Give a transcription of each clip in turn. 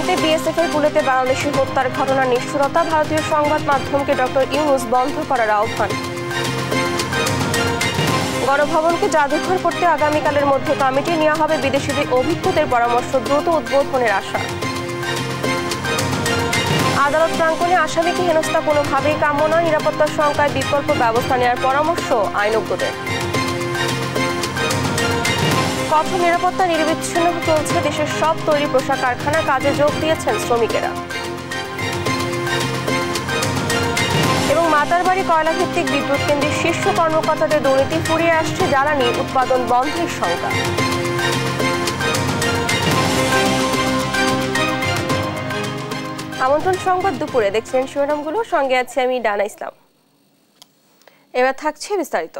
সীমান্তে বিএসএফ এর গুলিতে বাংলাদেশি হত্যার ঘটনার নিষ্ঠুরতা, ভারতীয় সংবাদ মাধ্যমকে ডক্টর ইউনূস বন্ধ করার আহ্বান। গণভবনকে জাদুঘর করতে আগামীকালের মধ্যে কমিটি নেওয়া হবে, বিদেশিদের অভিজ্ঞদের পরামর্শ দ্রুত উদ্বোধনের আশা। আদালত প্রাঙ্গণে আসামিকে হেনস্থা কোনোভাবেই কাম্য নয়, নিরাপত্তার শঙ্কায় বিকল্প ব্যবস্থা নেওয়ার পরামর্শ আইনজ্ঞদের। কঠোর নিরাপত্তা নিরবিচ্ছিন্ন চলছে দেশের সব তৈরি পোশাক কারখানা, কাজে যোগ দিয়েছেন শ্রমিকেরা। এবং মাতারবাড়ি কয়লা ভিত্তিক বিদ্যুৎ কেন্দ্রের শীর্ষ কর্মকর্তাদের দুর্নীতি ফুরিয়ে আসছে, জ্বালানি উৎপাদন বন্ধের শঙ্কা। আমন্ত্রণ সংবাদ দুপুরে, দেখছেন শিরোনামগুলো, সঙ্গে আছে আমি ডানা ইসলাম। এবার থাকছে বিস্তারিত।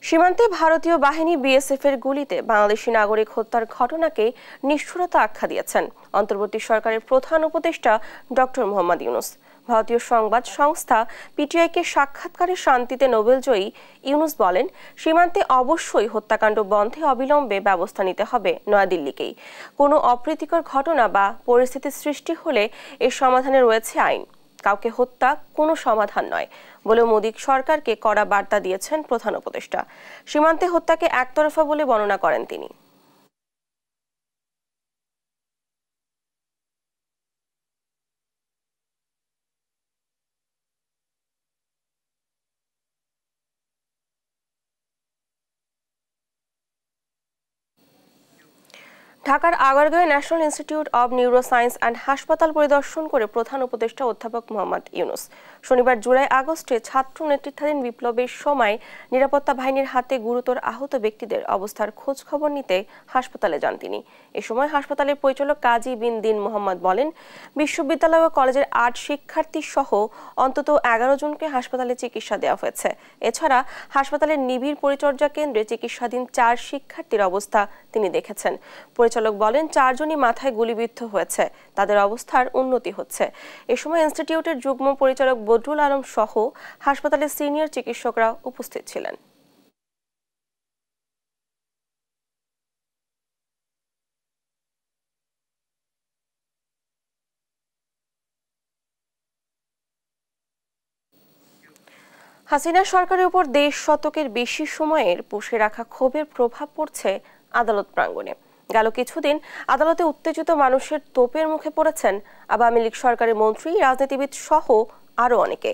সীমান্তে ভারতীয় বাহিনী বিএসএফ এর গুলিতে বাংলাদেশি নাগরিক হত্যার ঘটনাকে নিষ্ঠুরতা আখ্যা দিয়েছেন অন্তর্বর্তী সরকারের প্রধান উপদেষ্টা ডক্টর মোহাম্মদ ইউনূস। ভারতীয় সংবাদ সংস্থা পিটিআইকে সাক্ষাৎকারে শান্তিতে নোবেলজয়ী ইউনূস বলেন, সীমান্তে অবশ্যই হত্যাকাণ্ড বন্ধে অবিলম্বে ব্যবস্থা নিতে হবে নয়াদিল্লিকেই। কোনো অপ্রীতিকর ঘটনা বা পরিস্থিতি সৃষ্টি হলে এর সমাধানে রয়েছে আইন। কাউকে হত্যা কোনো সমাধান নয় বলে মোদী সরকারকে কড়া বার্তা দিয়েছেন প্রধান উপদেষ্টা। সীমান্তে হত্যাকে একতরফা বলে বর্ণনা করেন তিনি। ঢাকার আগারগাঁওয়ে national institute of neuroscience and হাসপাতাল পরিদর্শন করে প্রধান উপদেষ্টা অধ্যাপক মোহাম্মদ ইউনূস শনিবার জুলাই আগস্টে ছাত্র নেতৃত্বাধীন বিপ্লবের সময় নিরাপত্তা বাহিনীর হাতে গুরুতর আহত ব্যক্তিদের অবস্থার খোঁজ খবর নিতে হাসপাতালে যান তিনি। এ সময় হাসপাতালের পরিচালক কাজী বিন দিন মোহাম্মদ বলেন, বিশ্ববিদ্যালয় ও কলেজের ৮ শিক্ষার্থী সহ অন্তত ১১ জনকে হাসপাতালে চিকিৎসা দেওয়া হয়েছে। এছাড়া হাসপাতালের নিবিড় পরিচর্যা কেন্দ্রে চিকিৎসাধীন ৪ শিক্ষার্থীর অবস্থা তিনি দেখেছেন। পরিচালক বলেন, ৪ জনই মাথায় গুলিবিদ্ধ হয়েছে, তাদের অবস্থার উন্নতি হচ্ছে। এ সময় ইনস্টিটিউটের যুগ্ম পরিচালক বদরুল আলম সহ হাসপাতালের সিনিয়র চিকিৎসকরা উপস্থিত ছিলেন। হাসিনা সরকারের উপর ১.৫ শতকের বেশি সময়ের পুষে রাখা ক্ষোভের প্রভাব পড়ছে আদালত প্রাঙ্গণে। গেল কিছুদিন আদালতে উত্তেজিত মানুষের তোপের মুখে পড়েছেন আওয়ামী লীগ সরকারের মন্ত্রী, রাজনীতিবিদ সহ আরো অনেকে।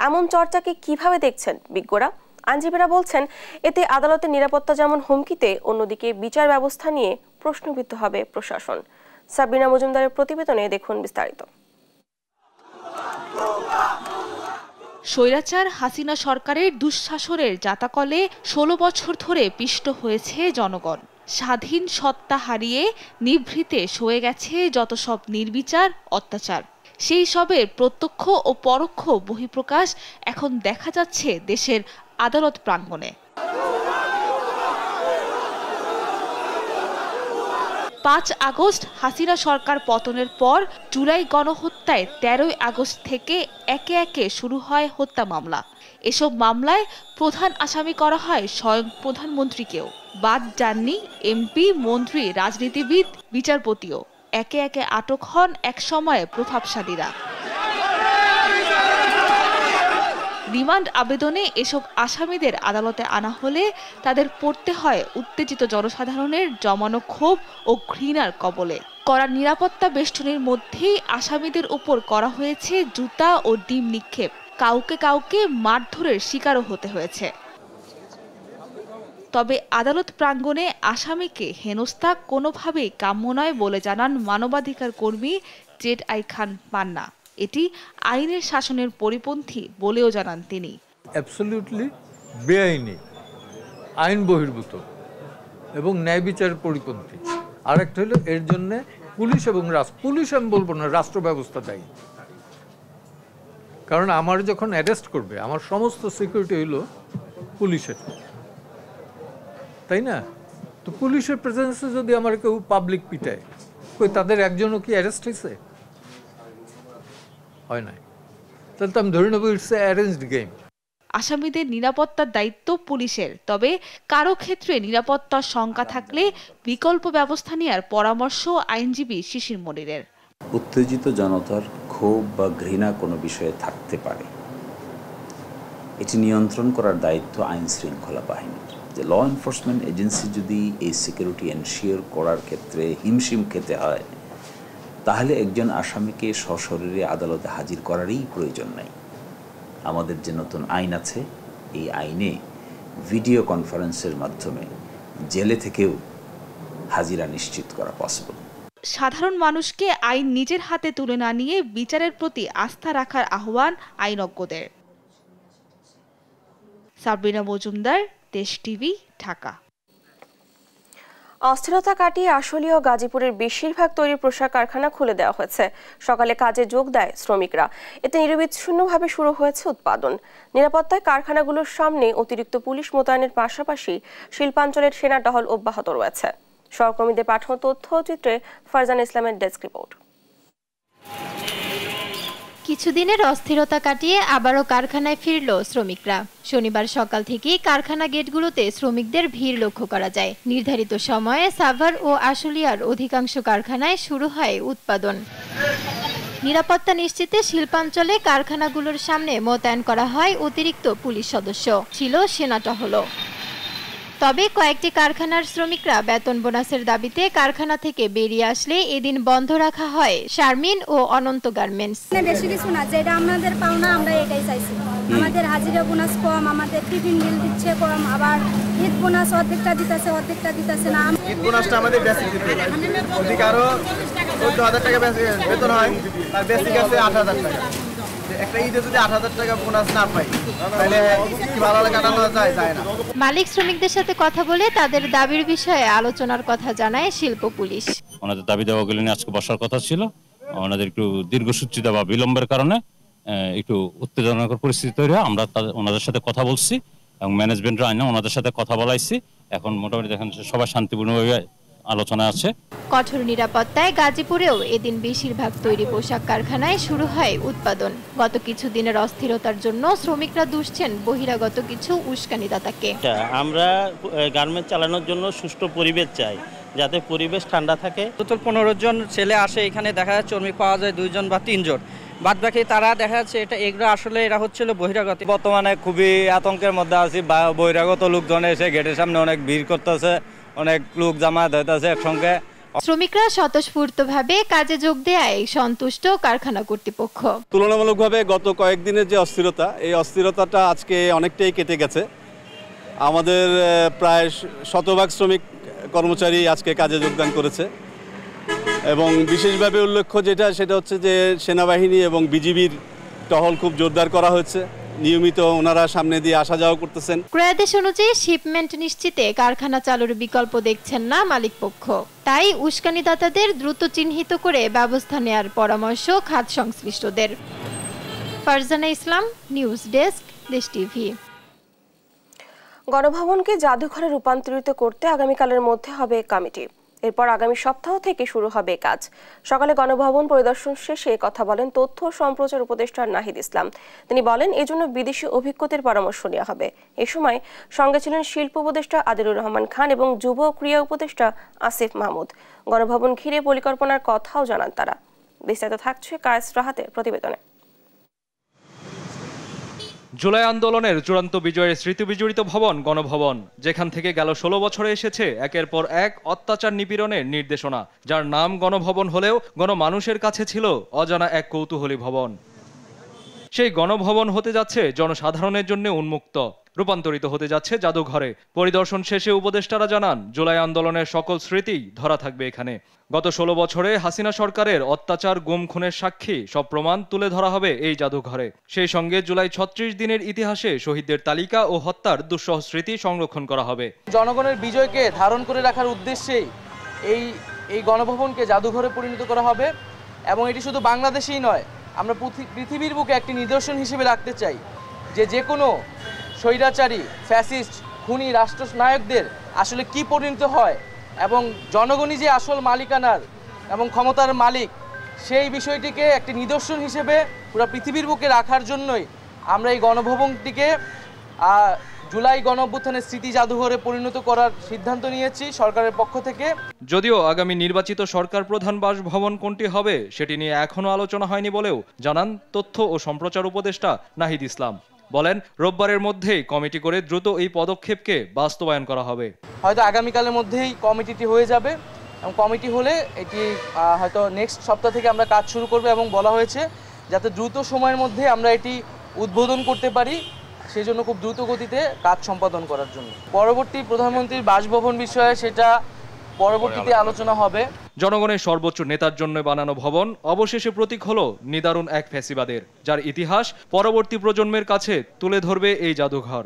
এমন চর্চাকে কিভাবে দেখছেন বিজ্ঞরা? আইনজীবীরা বলছেন, এতে আদালতের নিরাপত্তা যেমন হুমকিতে, অন্যদিকে বিচার ব্যবস্থা নিয়ে প্রশ্নবিদ্ধ হবে প্রশাসন। সাবিনা মজুমদারের প্রতিবেদনে দেখুন বিস্তারিত। স্বৈরাচার হাসিনা সরকারের দুঃশাসনের জাতাকলে ১৬ বছর ধরে পিষ্ট হয়েছে জনগণ। স্বাধীন সত্তা হারিয়ে নিভৃতে সয়ে গেছে যত সব নির্বিচার অত্যাচার। সেই সবের প্রত্যক্ষ ও পরোক্ষ বহিঃপ্রকাশ এখন দেখা যাচ্ছে দেশের আদালত প্রাঙ্গণে। ৫ আগস্ট হাসিনা সরকার পতনের পর জুলাই গণহত্যায় ১৩ই আগস্ট থেকে একে একে শুরু হয় হত্যা মামলা। এসব মামলায় প্রধান আসামি করা হয় স্বয়ং প্রধানমন্ত্রীকেও। বাদ যাননি এমপি, মন্ত্রী, রাজনীতিবিদ, বিচারপতিও। একে একে আটক হন এক সময়ে প্রভাবশালীরা। রিমান্ড আবেদনে এসব আসামিদের আদালতে আনা হলে তাদের পড়তে হয় উত্তেজিত জনসাধারণের জমানো ক্ষোভ ও ঘৃণার কবলে। কড়া নিরাপত্তা বেষ্টনীর মধ্যেই আসামিদের উপর করা হয়েছে জুতা ও ডিম নিক্ষেপ। কাউকে কাউকে মারধরের শিকারও হতে হয়েছে। তবে আদালত প্রাঙ্গণে আসামিকে হেনস্থা কোনোভাবেই কাম্য নয় বলে জানান মানবাধিকার কর্মী জেড.আই খান পান্না। এটি আইনের শাসনের পরিপন্থী বলেও জানান তিনি। অ্যাবসলিউটলি বেআইনি, আইন বহির্ভূত এবং ন্যায় বিচারের পরিপন্থী। আরেকটা হলো এর জন্য পুলিশ এবং পুলিশ আমি বলবো না, রাষ্ট্র ব্যবস্থা দায়ী। কারণ আমার যখন অ্যারেস্ট করবে, আমার সমস্ত সিকিউরিটি হইল পুলিশের, তাই না? তো পুলিশের প্রেজেন্সে যদি আমার কেউ পাবলিক পিটায়, কই তাদের একজনও কি অ্যারেস্ট হয়েছে? হয় নাই। তাহলে তো আমি ধরে নেব ইটস এ অ্যারেঞ্জড গেম। আসামিদের নিরাপত্তার দায়িত্ব পুলিশের, তবে কারো ক্ষেত্রে নিরাপত্তার শঙ্কা থাকলে বিকল্প ব্যবস্থা নেওয়ার পরামর্শ আইনজীবী শিশির মনিরের। উত্তেজিত জনতার ক্ষোভ বা ঘৃণা কোনো বিষয়ে থাকতে পারে, এটি নিয়ন্ত্রণ করার দায়িত্ব আইন শৃঙ্খলা বাহিনীর। যে ল এনফোর্সমেন্ট এজেন্সি যদি এই সিকিউরিটি এনশিওর করার ক্ষেত্রে হিমশিম খেতে হয়, তাহলে একজন আসামিকে সশরীরে আদালতে হাজির করারই প্রয়োজন নাই। আমাদের যে নতুন আইন আছে, এই আইনে ভিডিও কনফারেন্সের মাধ্যমে জেলে থেকেও হাজিরা নিশ্চিত করা পসিবল। সাধারণ মানুষকে আইন নিজের হাতে তুলে না নিয়ে বিচারের প্রতি আস্থা রাখার আহ্বান আইনজ্ঞদের। সাবরিনা মজুমদার, দেশ টিভি, ঢাকা। অস্থিরতা কাটিয়ে আশুলিয়া ও গাজীপুরের বেশিরভাগ তৈরি পোশাক কারখানা খুলে দেওয়া হয়েছে। সকালে কাজে যোগ দেয় শ্রমিকরা। এতে নিরবিচ্ছিন্নভাবে শুরু হয়েছে উৎপাদন। নিরাপত্তায় কারখানাগুলোর সামনে অতিরিক্ত পুলিশ মোতায়েনের পাশাপাশি শিল্পাঞ্চলের সেনা টহল অব্যাহত রয়েছে। সহকর্মীদের পাঠানো তথ্যচিত্রে ফারজানা ইসলামের ডেস্ক রিপোর্ট। কিছুদিনের অস্থিরতা কাটিয়ে আবারও কারখানায় ফিরল শ্রমিকরা। শনিবার সকাল থেকেই কারখানা গেটগুলোতে শ্রমিকদের ভিড় লক্ষ্য করা যায়। নির্ধারিত সময়ে সাভার ও আশুলিয়ার অধিকাংশ কারখানায় শুরু হয় উৎপাদন। নিরাপত্তা নিশ্চিতে শিল্পাঞ্চলে কারখানাগুলোর সামনে মোতায়েন করা হয় অতিরিক্ত পুলিশ সদস্য, ছিল সেনা টহল। তবে কয়েকটি কারখানার শ্রমিকরা বেতন বোনাসের দাবিতে কারখানা থেকে বেরিয়ে আসলে এদিন বন্ধ রাখা হয় শারমিন ও অনন্ত গার্মেন্টস। বেশি কিছু না, যেটা আমাদের পাওনা আমরা এটাই চাইছি। আমাদের হাজিরা বোনাস কম, আমাদের টিফিন বিল দিচ্ছে কম, আবার ঈদ বোনাস অর্ধেকটা দিতেছে না। ঈদ বোনাসটা আমাদের বেসিক দিতে অধিক আরো 14,000 টাকা বেতন হয়, তার বেসিক আছে 8,000 টাকা। একটা ঈদে যদি 8,000 টাকা বোনাস না পাই তাহলে কি ভালো কাটানো যায় না। মালিক শ্রমিকদের সাথে কথা বলে তাদের দাবির বিষয়ে আলোচনার কথা জানায় শিল্প পুলিশ। ওনাদের দাবি দেওয়াগুলো নিয়ে আজকে বসার কথা ছিল। ওনাদের একটু দীর্ঘসূত্রিতা বা বিলম্বের কারণে একটু উত্তেজনাকর পরিস্থিতি তৈরি হয়। আমরা ওনাদের সাথে কথা বলছি এবং ম্যানেজমেন্টের আইনে ওনাদের সাথে কথা বলাইছি। এখন মোটামুটি দেখেন সবাই শান্তিপূর্ণভাবে আলোচনা আছে। কঠোর নিরাপত্তায় গাজীপুরেও এদিন বেশিরভাগ তৈরি পোশাক কারখানায় শুরু হয় উৎপাদন। গত কিছুদিনের অস্থিরতার জন্য শ্রমিকরা দুষছেন বহিরাগত কিছু উস্কানিদাতাকে। আমরা গার্মেন্টস চালানোর জন্য সুষ্ঠু পরিবেশ চাই, যাতে পরিবেশ ঠান্ডা থাকে। টোটাল 15 জন ছেলে আসে, এখানে দেখা যাচ্ছে শ্রমিক পাওয়া যায় 2 জন বা 3 জন, বাদ বাকি তারা দেখা যাচ্ছে এগুলো আসলে এরা হচ্ছিল বহিরাগত। বর্তমানে খুবই আতঙ্কের মধ্যে আছি। বহিরাগত লোকজন এসে গেটের সামনে অনেক ভিড় করতেছে, অনেক লোক জামায়াত হইতেছে একসঙ্গে। শ্রমিকরা স্বতঃস্ফূর্তভাবে কাজে যোগ দেয় সন্তুষ্ট কারখানা কর্তৃপক্ষ। তুলনামূলকভাবে গত কয়েকদিনের যে অস্থিরতা, এই অস্থিরতাটা আজকে অনেকটাই কেটে গেছে। আমাদের প্রায় 100% শ্রমিক কর্মচারী আজকে কাজে যোগদান করেছে এবং বিশেষভাবে উল্লেখ্য সেটা হচ্ছে যে সেনাবাহিনী এবং বিজিবির টহল খুব জোরদার করা হয়েছে। নিয়মিত ওনারা সামনে দিয়ে আসা যাওয়া করতেছেন। ক্রয়াদেশ অনুযায়ী শিপমেন্ট নিশ্চিতে কারখানা চালুর বিকল্প দেখছেন না মালিকপক্ষ। তাই উস্কানিদাতাদের দ্রুত চিহ্নিত করে ব্যবস্থা নেয়ার পরামর্শ খাত সংশ্লিষ্টদের। ফারজানা ইসলাম, নিউজ ডেস্ক, দেশ টিভি। গণভবনকে জাদুঘরে রূপান্তরিত করতে আগামীকালের মধ্যে হবে কমিটি। এরপর আগামী সপ্তাহ থেকে শুরু হবে কাজ। সকালে গণভবন পরিদর্শন শেষে কথা বলেন তথ্য সম্প্রচার উপদেষ্টা নাহিদ ইসলাম। তিনি বলেন এজন্য বিদেশি অভিজ্ঞতার পরামর্শ নেওয়া হবে। এ সময় সঙ্গে ছিলেন শিল্প উপদেষ্টা আদিলুর রহমান খান এবং যুব ক্রীড়া উপদেষ্টা আসিফ মাহমুদ। গণভবন ঘিরে পরিকল্পনার কথাও জানান তারা। বিস্তারিত থাকছে কায়েস রাহাতের প্রতিবেদনে। জুলাই আন্দোলনের চূড়ান্ত বিজয়ের স্মৃতিবিজড়িত ভবন গণভবন, যেখান থেকে গেল 16 বছরে এসেছে একের পর এক অত্যাচার নিপীড়নের নির্দেশনা, যার নাম গণভবন হলেও গণমানুষের কাছে ছিল অজানা এক কৌতূহলী ভবন। সেই গণভবন হতে যাচ্ছে জনসাধারণের জন্য উন্মুক্ত, রূপান্তরিত হতে যাচ্ছে জাদুঘরে। পরিদর্শন শেষে উপদেষ্টারা জানান জুলাই আন্দোলনের সকল স্মৃতি ধরা থাকবে এখানে। গত 16 বছরে হাসিনা সরকারের অত্যাচার, গুম, খুনের সাক্ষী সব প্রমাণ তুলে ধরা হবে এই জাদুঘরে। সেই সঙ্গে জুলাই 36 দিনের ইতিহাসে শহীদদের তালিকা ও হত্যার দুঃসহ স্মৃতি সংরক্ষণ করা হবে। জনগণের বিজয়কে ধারণ করে রাখার উদ্দেশ্যেই এই গণভবনকে জাদুঘরে পরিণত করা হবে। এবং এটি শুধু বাংলাদেশেই নয়, আমরা পৃথিবীর বুকে একটি নিদর্শন হিসেবে রাখতে চাই যে কোনো স্বৈরাচারী, ফ্যাসিস্ট, খুনি রাষ্ট্রনায়কদের আসলে কি পরিণত হয় এবং জনগণই যে আসল মালিকানার এবং ক্ষমতার মালিক, সেই বিষয়টিকে একটি নিদর্শন হিসেবে পুরো পৃথিবীর বুকে রাখার জন্যই আমরা এই গণভবনটিকে জুলাই গণঅভ্যুত্থানের স্মৃতি জাদুঘরে পরিণত করার সিদ্ধান্ত নিয়েছি সরকারের পক্ষ থেকে। যদিও আগামী নির্বাচিত সরকার প্রধান বাসভবন কোনটি হবে সেটি নিয়ে এখনো আলোচনা হয়নি বলেও জানান তথ্য ও সম্প্রচার উপদেষ্টা নাহিদ ইসলাম। বলেন, রোববারের মধ্যেই কমিটি করে দ্রুত এই পদক্ষেপকে বাস্তবায়ন করা হবে। হয়তো আগামীকালের মধ্যেই কমিটিটি হয়ে যাবে এবং কমিটি হলে এটি হয়তো নেক্সট সপ্তাহ থেকে আমরা কাজ শুরু করব এবং বলা হয়েছে যাতে দ্রুত সময়ের মধ্যে আমরা এটি উদ্বোধন করতে পারি, সেই জন্য খুব দ্রুত গতিতে কাজ সম্পাদন করার জন্য। পরবর্তী প্রধানমন্ত্রীর বাসভবন বিষয়ে সেটা পরবর্তীতে আলোচনা হবে। জনগণের সর্বোচ্চ নেতার জন্য বানানো ভবন অবশেষে প্রতীক হলো নিদারুণ এক ফ্যাসিবাদের, যার ইতিহাস পরবর্তী প্রজন্মের কাছে তুলে ধরবে এই জাদুঘর।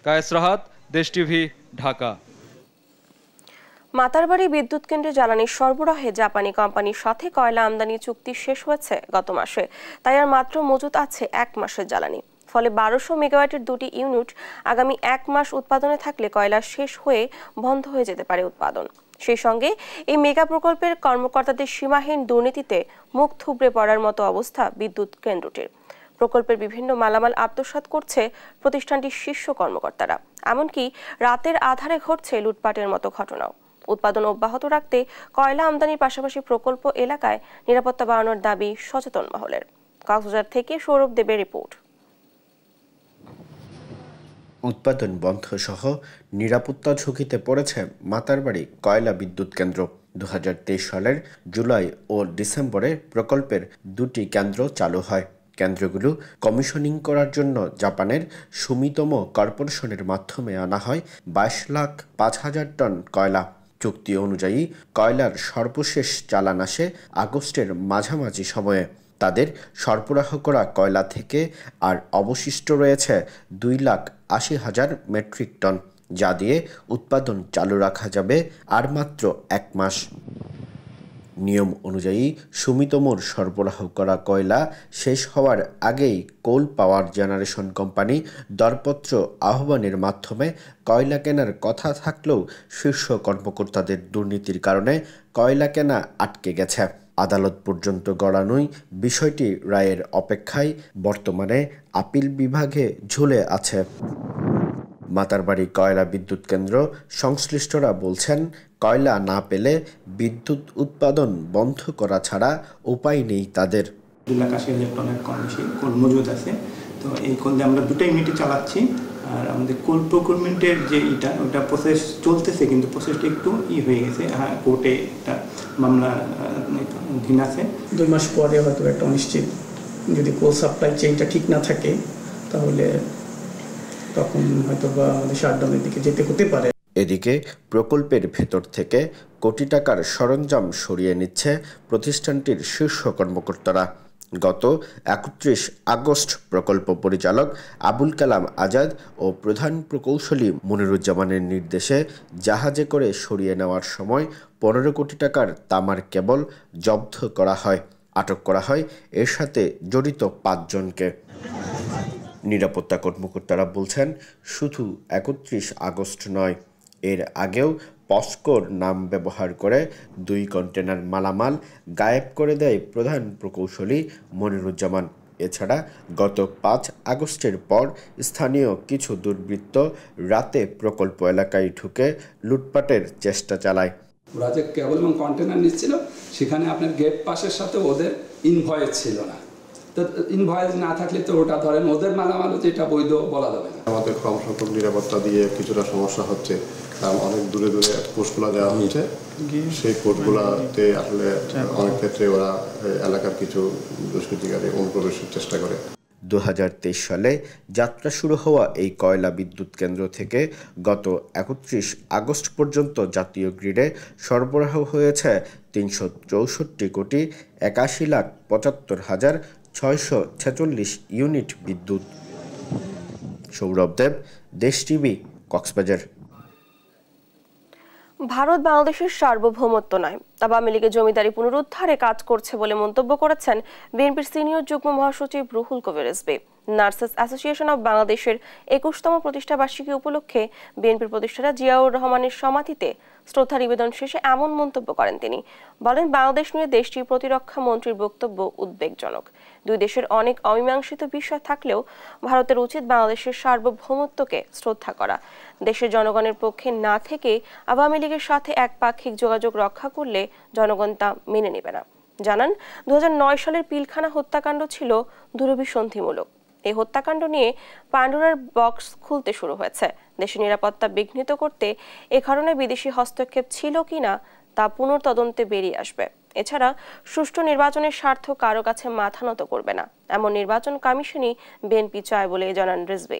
কায়েস রাহাত, দেশ টিভি, ঢাকা। মাতারবাড়ি বিদ্যুৎ কেন্দ্রে জ্বালানি সরবরাহে জাপানি কোম্পানির সাথে কয়লা আমদানি চুক্তি শেষ হয়েছে গত মাসে, তাই আর মাত্র মজুত আছে 1 মাসের জ্বালানি। ফলে 1200 মেগাওয়াটের 2টি ইউনিট আগামী 1 মাস উৎপাদনে থাকলে কয়লা শেষ হয়ে বন্ধ হয়ে যেতে পারে উৎপাদন। সেই সঙ্গে এই মেগা প্রকল্পের কর্মকর্তাদের সীমাহীন দুর্নীতিতে মুখ থুবড়ে পড়ার মতো অবস্থা বিদ্যুৎ কেন্দ্রটির। প্রকল্পের বিভিন্ন মালামাল আত্মসাৎ করছে প্রতিষ্ঠানটির শীর্ষ কর্মকর্তারা, এমনকি রাতের আধারে ঘটছে লুটপাটের মতো ঘটনাও। উৎপাদন অব্যাহত রাখতে কয়লা আমদানির পাশাপাশি প্রকল্প এলাকায় নিরাপত্তা বাড়ানোর দাবি সচেতন মহলের। কক্সবাজার থেকে সৌরভ দেবের রিপোর্ট। উৎপাদন বন্ধ সহ নিরাপত্তা ঝুঁকিতে পড়েছে মাতারবাড়ি কয়লা বিদ্যুৎ কেন্দ্র। 2023 সালের জুলাই ও ডিসেম্বরে প্রকল্পের 2টি কেন্দ্র চালু হয়। কেন্দ্রগুলো কমিশনিং করার জন্য জাপানের সুমিতোমো কর্পোরেশনের মাধ্যমে আনা হয় 22,05,000 টন কয়লা। চুক্তি অনুযায়ী কয়লার সর্বশেষ চালান আসে আগস্টের মাঝামাঝি সময়ে। তাদের সরবরাহ করা কয়লা থেকে আর অবশিষ্ট রয়েছে 2,80,000 মেট্রিক টন, যা দিয়ে উৎপাদন চালু রাখা যাবে আর মাত্র 1 মাস। নিয়ম অনুযায়ী সুমিতোমোর সরবরাহ করা কয়লা শেষ হওয়ার আগেই কোল পাওয়ার জেনারেশন কোম্পানি দরপত্র আহ্বানের মাধ্যমে কয়লা কেনার কথা থাকলেও শীর্ষ কর্মকর্তাদের দুর্নীতির কারণে কয়লা কেনা আটকে গেছে। আদালত পর্যন্ত গড়ানোই বিষয়টি রায়ের অপেক্ষায় বর্তমানে আপিল বিভাগে ঝুলে আছে। মাতারবাড়ি কয়লা বিদ্যুৎ কেন্দ্র সংশ্লিষ্টরা বলছেন, কয়লা না পেলে বিদ্যুৎ উৎপাদন বন্ধ করা ছাড়া উপায় নেই তাদের। 2,80,000 টনের কম বেশি কোল মজুদ আছে। তো এই কোল দিয়ে আমরা 2টা ইউনিটে চালাচ্ছি। আর আমাদের কোল প্রকিউরমেন্টের যে ওটা প্রসেস চলতেছে, কিন্তু প্রসেসটা একটু হয়ে গেছে। কোর্টে একটা মামলা দিন আছে। 2 মাস পরে হয়তো একটা অনিশ্চিত, যদি কোল সাপ্লাই চেইনটা ঠিক না থাকে তাহলে তখন হয়তো বা আমাদের শাটডাউনের দিকে যেতে হতে পারে। এদিকে প্রকল্পের ভেতর থেকে কোটি টাকার সরঞ্জাম সরিয়ে নিচ্ছে প্রতিষ্ঠানটির শীর্ষ কর্মকর্তারা। গত 31 আগস্ট প্রকল্প পরিচালক আবুল কালাম আজাদ ও প্রধান প্রকৌশলী মনিরুজ্জামানের নির্দেশে জাহাজে করে সরিয়ে নেওয়ার সময় 15 কোটি টাকার তামার কেবল জব্দ করা হয়। আটক করা হয় এর সাথে জড়িত 5 জনকে। নিরাপত্তা কর্মকর্তারা বলছেন, শুধু 31 আগস্ট নয়, এর আগেও পস্কোর নাম ব্যবহার করে 2 কন্টেনার মালামাল গায়েব করে দেয় প্রধান প্রকৌশলী মনিরুজ্জামান। এছাড়া গত 5 আগস্টের পর স্থানীয় কিছু দুর্বৃত্ত রাতে প্রকল্প এলাকায় ঢুকে লুটপাটের চেষ্টা চালায়। ওরা যে কেবল এবং কন্টেনার নিচ্ছিল, সেখানে আপনার গেট পাসের সাথে ওদের ইনভয়েস ছিল না। তো ইনভয়েস না থাকলে তো ওটা ধরেন ওদের মালামাল, যেটা বৈধ বলা যাবে না। আমাদের কম সংখ্যক নিরাপত্তা দিয়ে কিছুটা সমস্যা হচ্ছে, কারণ অনেক দূরে দূরে পোস্টগুলো দেওয়া হচ্ছে। সেই পোস্টগুলোতে আসলে অনেক ক্ষেত্রে ওরা এলাকার কিছু দুষ্কৃতিকারী অনুপ্রবেশের চেষ্টা করে। 2023 সালে যাত্রা শুরু হওয়া এই কয়লা বিদ্যুৎ কেন্দ্র থেকে গত 31 আগস্ট পর্যন্ত জাতীয় গ্রিডে সরবরাহ হয়েছে 364,81,75,646 ইউনিট বিদ্যুৎ। সৌরভ দেব, দেশ টিভি, কক্সবাজার। ভারত বাংলাদেশের সার্বভৌমত্ব নয়, আওয়ামী লীগের জমিদারি পুনরুদ্ধারে কাজ করছে বলে মন্তব্য করেছেন বিএনপির সিনিয়র যুগ্ম মহাসচিব Ruhul Kabir Rizvi. Nurses association of বাংলাদেশের 21তম প্রতিষ্ঠাবার্ষিকী উপলক্ষে বিএনপির প্রতিষ্ঠাতা জিয়াউর রহমানের সমাধিতে শ্রদ্ধা নিবেদন শেষে এমন মন্তব্য করেন তিনি। বলেন, বাংলাদেশ নিয়ে দেশটির প্রতিরক্ষা মন্ত্রীর বক্তব্য উদ্বেগজনক। দুই দেশের অনেক অমীমাংসিত বিষয় থাকলেও ভারতের উচিত বাংলাদেশের সার্বভৌমত্বকে শ্রদ্ধা করা। দেশের জনগণের পক্ষে না থেকে আওয়ামী লীগের সাথে একপাক্ষিক যোগাযোগ রক্ষা করলে জনগণ তা মেনে নেবে না। জানান, 2009 সালের পিলখানা হত্যাকাণ্ড ছিল দুরভিসন্ধিমূলক। এই হত্যাকাণ্ড নিয়ে পান্ডোরার বক্স খুলতে শুরু হয়েছে। দেশের নিরাপত্তা বিঘ্নিত করতে এ কারণে বিদেশি হস্তক্ষেপ ছিল কিনা তা পুনর্তদন্তে বেরিয়ে আসবে। এছাড়া সুষ্ঠু নির্বাচনের স্বার্থ কারো কাছে মাথা নত করবে না, এমন নির্বাচন কমিশনই বিএনপি চায় বলে জানান রিজভী।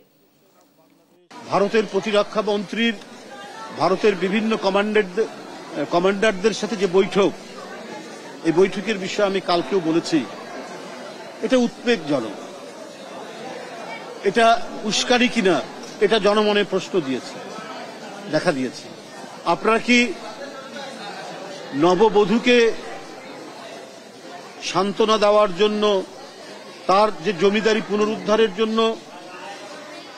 ভারতের প্রতিরক্ষা মন্ত্রীর ভারতের বিভিন্ন কমান্ডারদের সাথে যে বৈঠক, এই বৈঠকের বিষয়ে আমি কালকেও বলেছি, এটা উদ্বেগজনক। এটা উস্কানি কিনা এটা জনমনে প্রশ্ন দেখা দিয়েছে। আপনারা কি নববধূকে সান্ত্বনা দেওয়ার জন্য, তার যে জমিদারি পুনরুদ্ধারের জন্য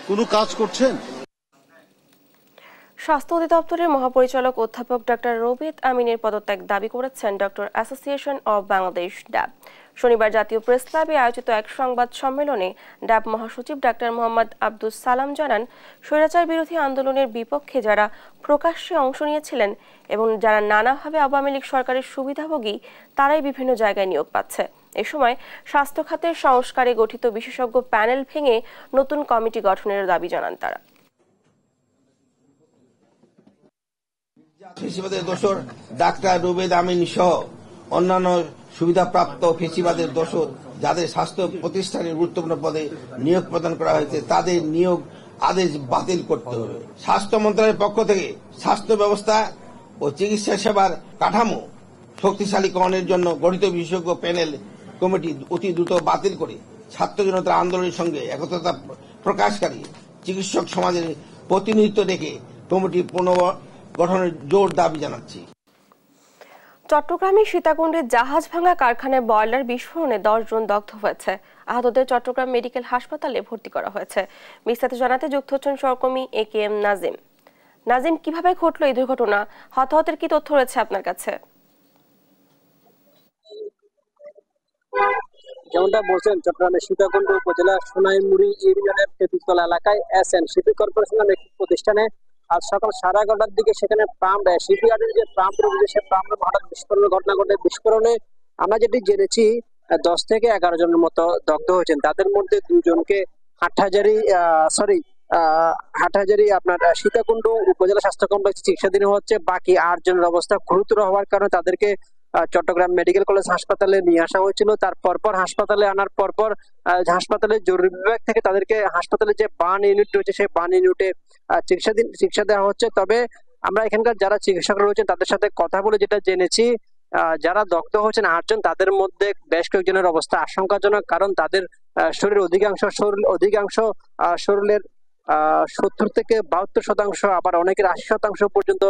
কোনো কাজ করছেন? স্বাস্থ্য অধিদপ্তরের মহাপরিচালক অধ্যাপক ডক্টর রবিত আমিনের পদত্যাগ দাবি করেছেন ডক্টর অ্যাসোসিয়েশন অব বাংলাদেশ ড্যাব। শনিবার জাতীয় প্রেস ক্লাবে আয়োজিত এক সংবাদ সম্মেলনে ড্যাব মহাসচিব ডক্টর মোহাম্মদ আব্দুস সালাম জানান, স্বৈরাচার বিরোধী আন্দোলনের বিপক্ষে যারা প্রকাশ্যে অংশ নিয়েছিলেন এবং যারা নানাভাবে আওয়ামী লীগ সরকারের সুবিধাভোগী, তারাই বিভিন্ন জায়গায় নিয়োগ পাচ্ছে। এ সময় স্বাস্থ্য খাতের সংস্কারে গঠিত বিশেষজ্ঞ প্যানেল ভেঙে নতুন কমিটি গঠনের দাবি জানান তারা। ফেসিবাদের দোসর ডাক্তার রুবেদ আমিন সহ অন্যান্য সুবিধাপ্রাপ্ত ফেসিবাদের দোসর যাদের স্বাস্থ্য প্রতিষ্ঠানের গুরুত্বপূর্ণ পদে নিয়োগ প্রদান করা হয়েছে, তাদের নিয়োগ আদেশ বাতিল করতে হবে। স্বাস্থ্য মন্ত্রণালয়ের পক্ষ থেকে স্বাস্থ্য ব্যবস্থা ও চিকিৎসা সেবার কাঠামো শক্তিশালীকরণের জন্য গঠিত বিশেষজ্ঞ প্যানেল কমিটি অতি দ্রুত বাতিল করে ছাত্র জনতার আন্দোলনের সঙ্গে একতা প্রকাশকারী চিকিৎসক সমাজের প্রতিনিধিত্ব রেখে কমিটি পুনর্গঠনের জোর দাবি জানাচ্ছি। চট্টগ্রামের সীতাকুণ্ডে জাহাজ ভাঙা কারখানায় বয়লার বিস্ফোরণে 10 জন দগ্ধ হয়েছে। আহতদের চট্টগ্রাম মেডিকেল হাসপাতালে ভর্তি করা হয়েছে। বিস্তারিত জানাতে যুক্ত হচ্ছেন সহকর্মী AKM নাজিম। নাজিম, কিভাবে ঘটলো এই দুর্ঘটনা? হতাহতের কি তথ্য রয়েছে আপনার কাছে? যেমনটা বলছেন, চট্টগ্রামের সীতাকুণ্ড উপজেলার সোনাইমুড়ি ইউনিয়নের তেঁতুলতলা এলাকায় SN শিপিং কর্পোরেশন নামে একটি প্রতিষ্ঠানে আজ সকাল 11:30টার দিকে সেখানে পাম্প শিপইয়ার্ডের যে পাম্প রয়েছে, সে পাম্পে হঠাৎ বিস্ফোরণের ঘটনা ঘটে। বিস্ফোরণে আমরা যেটি জেনেছি 10 থেকে 11 জনের মতো দগ্ধ হয়েছেন। তাদের মধ্যে 2 জনকে হাটহাজারী আপনার সীতাকুণ্ড উপজেলা স্বাস্থ্য কমপ্লেক্সে চিকিৎসাধীন হচ্ছে। বাকি 8 জনের অবস্থা গুরুতর হওয়ার কারণে তাদেরকে চট্টগ্রাম মেডিকেল কলেজ হাসপাতালে নিয়ে আসা হয়েছিল। তার পরপর হাসপাতালে আনার পরপর হাসপাতালের জরুরি বিভাগ থেকে তাদেরকে হাসপাতালে যে বার্ন ইউনিট রয়েছে, সেই বার্ন ইউনিটে চিকিৎসা দেওয়া হচ্ছে। তবে আমরা এখানকার যারা চিকিৎসক রয়েছেন তাদের সাথে কথা বলে যেটা জেনেছি, যারা দগ্ধ হচ্ছেন 8 জন, তাদের মধ্যে বেশ কয়েকজনের অবস্থা আশঙ্কাজনক, কারণ তাদের শরীরের অধিকাংশ শরীরের 70 থেকে 72%, আবার অনেকের 80% পর্যন্ত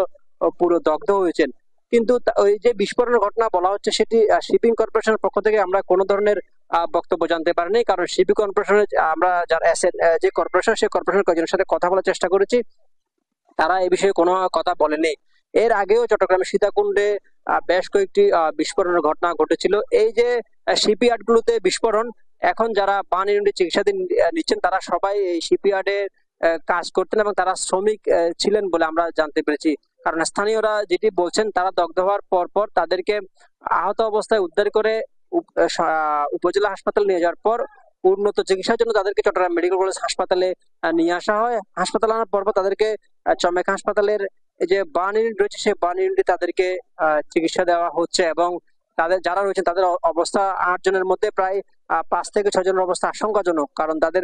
পুরো দগ্ধ হয়েছেন। কিন্তু ওই যে বিস্ফোরণের ঘটনা বলা হচ্ছে, সেটি শিপিং কর্পোরেশনের পক্ষ থেকে আমরা কোনো ধরনের বক্তব্য জানতে পারিনি, কারণ শিপিং কর্পোরেশনের আমরা যারা যে কর্পোরেশন, সেই কর্পোরেশনের কয়েকজনের সাথে কথা বলার চেষ্টা করেছি, তারা এই বিষয়ে কোনো কথা বলেনি। এর আগেও চট্টগ্রামের সীতাকুণ্ডে বেশ কয়েকটি বিস্ফোরণের ঘটনা ঘটেছিল। এই যে শিপইয়ার্ড গুলোতে বিস্ফোরণ, এখন যারা বার্ন ইউনিটে চিকিৎসাধীন নিচ্ছেন তারা সবাই এই শিপইয়ার্ডে কাজ করতেন এবং তারা শ্রমিক ছিলেন বলে আমরা জানতে পেরেছি। কারণ স্থানীয়রা যেটি বলছেন, তারা দগ্ধ হওয়ার পর তাদেরকে আহত অবস্থায় উদ্ধার করে উপজেলা হাসপাতালে নিয়ে যাওয়ার পর উন্নত চিকিৎসার জন্য তাদেরকে চট্টগ্রাম মেডিকেল কলেজ হাসপাতালে নিয়ে আসা হয়। হাসপাতালে আনার পর তাদেরকে চমেক হাসপাতালের যে বার্ন ইউনিট রয়েছে, সেই বার্ন ইউনিটে তাদেরকে চিকিৎসা দেওয়া হচ্ছে এবং তাদের যারা রয়েছেন তাদের অবস্থা 8 জনের মধ্যে প্রায় 5 থেকে 6 জনের অবস্থা আশঙ্কাজনক, কারণ তাদের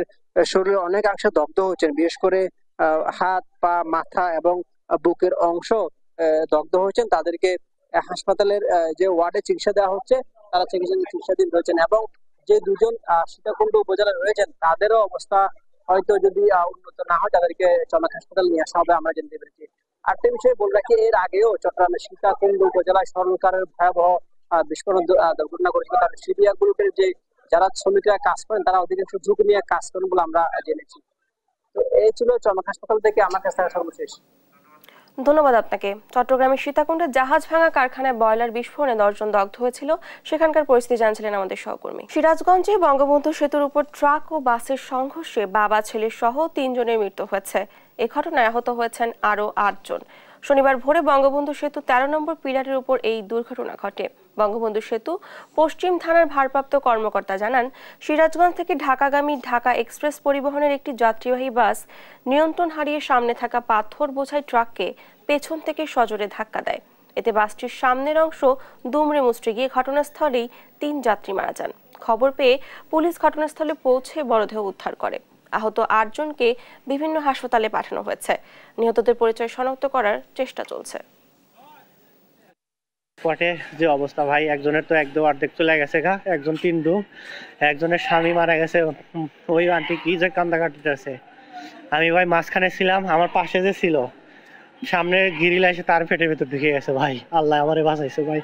শরীরে অনেকাংশে দগ্ধ হচ্ছেন। বিশেষ করে হাত, পা, মাথা এবং বুকের অংশ দগ্ধ হয়েছেন। তাদেরকে হাসপাতালের যে ওয়ার্ডে চিকিৎসা দেওয়া হচ্ছে, তারা চিকিৎসাধীন রয়েছেন এবং যে 2 জন সীতাকুণ্ড উপজেলায় রয়েছেন তাদেরও অবস্থা হয়তো যদি উন্নত না হয়, তাদেরকে চমেক হাসপাতাল নিয়ে আসা হবে আমরা জানতে পেরেছি। আরেকটা বিষয়ে বলে রাখি, এর আগেও চট্টগ্রামের সীতাকুণ্ড উপজেলায় সরকারের ভয়াবহ বিস্ফোরণ দুর্ঘটনা ঘটেছিল। তার সিরিয়া গ্রুপের যে যারা শ্রমিকরা কাজ করেন তারা অধিকাংশ ঝুঁকি নিয়ে কাজ করেন বলে আমরা জেনেছি। তো এই ছিল চরমনাই হাসপাতাল থেকে আমার কাছে সর্বশেষ। ধন্যবাদ আপনাকে। চট্টগ্রামের সীতাকুণ্ডে জাহাজ ভাঙা কারখানায় বয়লার বিস্ফোরণে 10 জন দগ্ধ হয়েছিল, সেখানকার পরিস্থিতি জানছিলেন আমাদের সহকর্মী। সিরাজগঞ্জে বঙ্গবন্ধু সেতুর উপর ট্রাক ও বাসের সংঘর্ষে বাবা ছেলে সহ 3 জনের মৃত্যু হয়েছে। এ ঘটনায় আহত হয়েছেন আরও 8 জন। শনিবার ভোরে বঙ্গবন্ধু সেতু 13 নম্বর পিলারের উপর এই দুর্ঘটনা ঘটে। বঙ্গবন্ধু সেতু পশ্চিম থানার ভারপ্রাপ্ত কর্মকর্তা জানান, সিরাজগঞ্জ থেকে ঢাকাগামী ঢাকা এক্সপ্রেস পরিবহনের একটি যাত্রীবাহী বাস নিয়ন্ত্রণ হারিয়ে সামনে থাকা পাথর বোঝাই ট্রাককে পেছন থেকে সজোরে ধাক্কা দেয়। এতে বাসটির সামনের অংশ দুমড়ে মুচড়ে গিয়ে ঘটনাস্থলেই 3 যাত্রী মারা যান। খবর পেয়ে পুলিশ ঘটনাস্থলে পৌঁছে মরদেহ উদ্ধার করে। আহত 8 জনকে বিভিন্ন হাসপাতালে পাঠানো হয়েছে। নিহতদের পরিচয় শনাক্ত করার চেষ্টা চলছে। স্পটে যে অবস্থা ভাই, একজনের তো একদম অর্ধেক চলে গেছে গা, একজন 3 ডুম, একজনের স্বামী মারা গেছে। ওই আন্টি কি যে কান্দা কাটতেছে। আমি ভাই মাঝখানে ছিলাম, আমার পাশে যে ছিল সামনে গিরিল এসে তার পেটের ভেতর ঢুকে গেছে ভাই। আল্লাহ আমারে বাঁচাইছে ভাই।